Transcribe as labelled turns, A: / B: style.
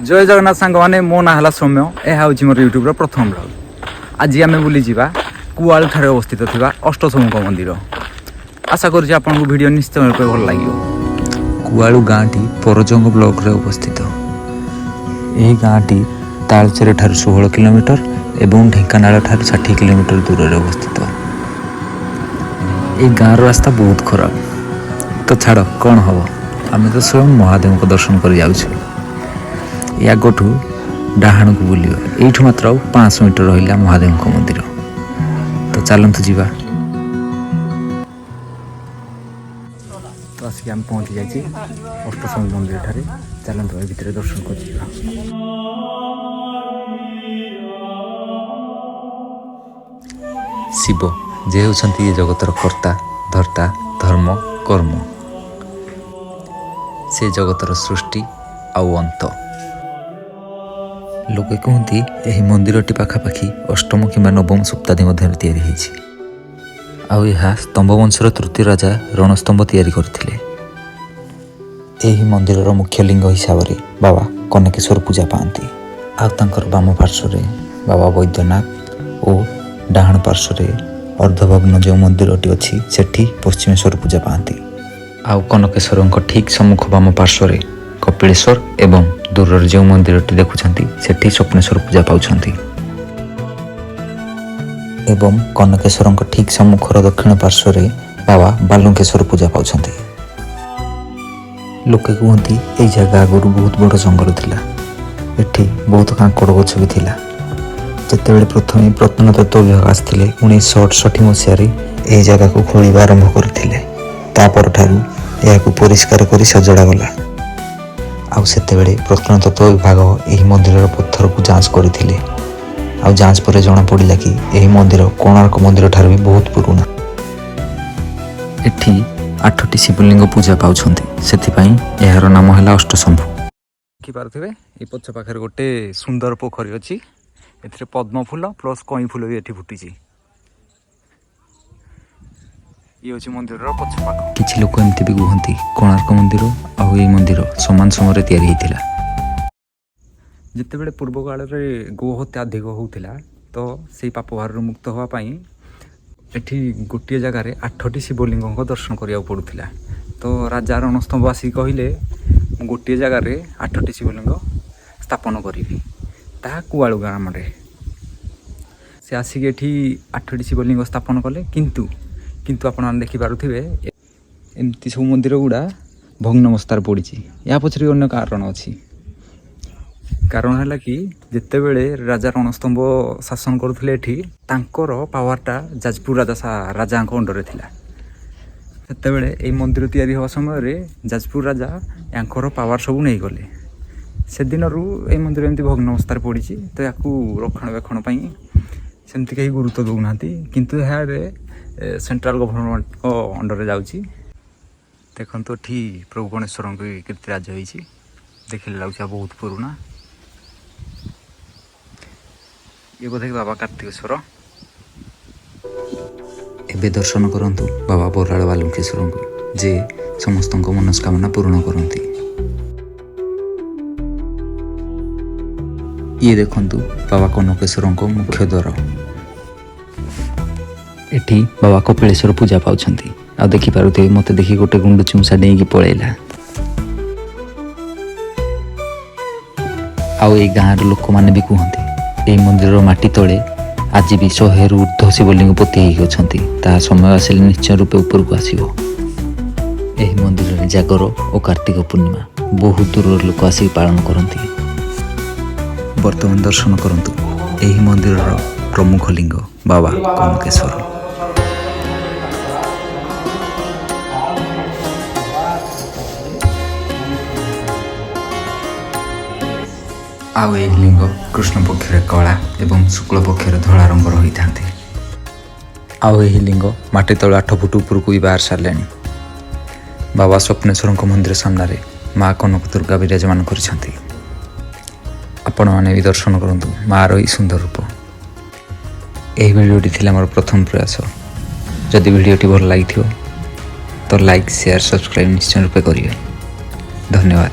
A: जय जगन्नाथ सांग मैंने मो ना है सौम्य यह हूँ मोर यूट्यूब प्रथम ब्लॉग। आज आम बुली जा कुआल ठारे अवस्थित थिबा अष्टशंभु मंदिर। आशा करुँच आपको वीडियो निश्चय रूप भल लगे।
B: कुआलू गाँटी परजंग ब्लॉक रे अवस्थित। यह गाँटी तालचेर ठार 16 किलोमीटर एवं ढेंकानाल ठार 60 किलोमीटर दूर रे अवस्थित। ये गाँव रास्ता बहुत खराब, तो छाड़ कौन हम आम तो स्वयं महादेव को दर्शन कर जाऊँ। या गोठू डाहाण को बुलिया यू मात्र 500 मीटर रहा महादेव मंदिर। तो चलतु जीवा।
A: तो आसिक आम पहुँची जाइए अष्टशंभु मंदिर ठारे। चलतु भितर दर्शन कर
B: शिव जे होती ये जगतर कर्ता धर्ता धर्म कर्म। से जगतर सृष्टि आउ अंत। लोके कहते यह मंदिरटी पाखापाखि अष्टम कि नवम शताब्दी मध्य या स्तंभ वंशर तृतीय राजा रणस्तंभ तैयारी करथिले। यही मंदिर मुख्य लिंग हिसाब से बाबा कनकेश्वर पूजा पाती। आर बाम पार्श्व बाबा वैद्यनाथ और डाहाण पार्श्व अर्धभग्न जो मंदिरटी अच्छी सेठी पश्चिमेश्वर पूजा पाती। आउ कनकेश्वर ठीक सम्मुख बाम पार्श्व कपिलेश्वर एवं दूर जो मंदिरटी देखुंट सेठी स्वप्नेश्वर पूजा पाउछंती। एवं कनकेश्वर ठीक सम्मुखर दक्षिण पार्श्व बाबा बालुकेश्वर पूजा पाउछंती। लोके कहते यही जगह आगुरी बहुत बड़ जंगल थिला। एठी बहुत कांकड़ गछ भी थिला। जितेबाला प्रथम प्रत्नतत्व विभाग आसते 1968 मसीह यही जगह को खोलिबा आरंभ करथिले। तापर ठारू यहाकू परिष्कार कर सजड़ा गला। आउ सेतेबेले प्रत्नतत्व विभाग यही मंदिर पत्थर को जांच करथिले। आउ जांच पर जना पड़ा कि यही मंदिर कोणार्क मंदिर ठार भी बहुत पुराना। एठी 8टी शिवलिंग पूजा पाउछंती, सेथिपाई यार नाम है अष्टशंभु।
A: देखि पारथिबे ए पछ पाखरे गोटे सुंदर पोखरी अछि। एथिरे पद्म फूल प्लस कई फूल भी एठी फुटिछि। ये हूँ मंदिर पछ पाख।
B: किछि लोक एमती भी कहते कोणार्क मंदिर आउ ये मंदिर समान समय तैयारी होता।
A: जितेबाला पूर्व काल में गोहत्या अधिक होता तो से पापभार मुक्त होगापाई एठी गोटे जगार 8टी शिवलिंग दर्शन करा पड़ूला। तो राजा रणस्तंभ आसिक कहले गोटे जगार 8टी शिवलिंग स्थापन करी ता कुआलू ग्राम से आसिक एठी 8टी शिवलिंग स्थापन कले। किंतु आपण देखिपे एमती सब मंदिर गुड़ा भग्न अवस्थार पड़ी। या पछरे अन्य कारण अच्छी। कारण है कि जितेबले राजा रणस्तंभ शासन करुले तांकर पावरटा जाजपुर राजा अंडर थिला। सेतेबेले एई मंदिर तैयारी हवा समय जाजपुर राजा यांकर पावर सब नहीं गले। से दिनरू ए मंदिर एमती भग्न अवस्थार पड़ी। तो या रक्षणाबेक्षण सेमती कहीं गुरुत्व दौना। किंतु सेंट्रल गवर्नमेंट को अंडर जाऊँगी। देखो तो ठीक प्रभु गणेश्वर की कीर्तिराज होती देखिले लगे बहुत पुराना। ये बोधे बाबा कार्तिकेश्वर।
B: एबे दर्शन करंतु बाबा बोराल बालुकेश्वर को जे समस्त मनस्कामना पूर्ण करती। ये देखंतु बाबा कनकेश्वर मुख्य द्वार। एठी बाबा कपिलेश्वर पूजा पाउछंती। आ देखि पारुथे मते देखि गोटे गुंड चुमसा डेईकी पळेला। आउ ए गाँर लोक माने भी कहते यही मंदिर माटी तले आज भी 100 रु ऊर्ध्व शिवलिंग पोती होती। ता समय आसिले निश्चय रूपे ऊपर को आसिबो। यही मंदिर जागर और कार्तिक पूर्णिमा बहुत दूर लोक आसिक पालन करती। वर्तमान दर्शन करंतु यही मंदिर प्रमुख लिंग बाबा कनकेश्वर। आउ यह लिंग कृष्ण पक्षर कला एवं शुक्ल पक्षर धला रंग रही था। आउ यह लिंग माटी तल 8 फुट ऊपर को भी बाहर सारे। बाबा स्वप्नेश्वर मंदिर सामने माँ कनक दुर्गा विराजमान कर। आपण मैंने भी दर्शन करूँ माँ रही सुंदर रूप। यही भिडियोटी थी मोर प्रथम प्रयास। जदि भिडियोटी भल लगी तो लाइक शेयर सब्सक्राइब निश्चय रूपे करेंगे। धन्यवाद।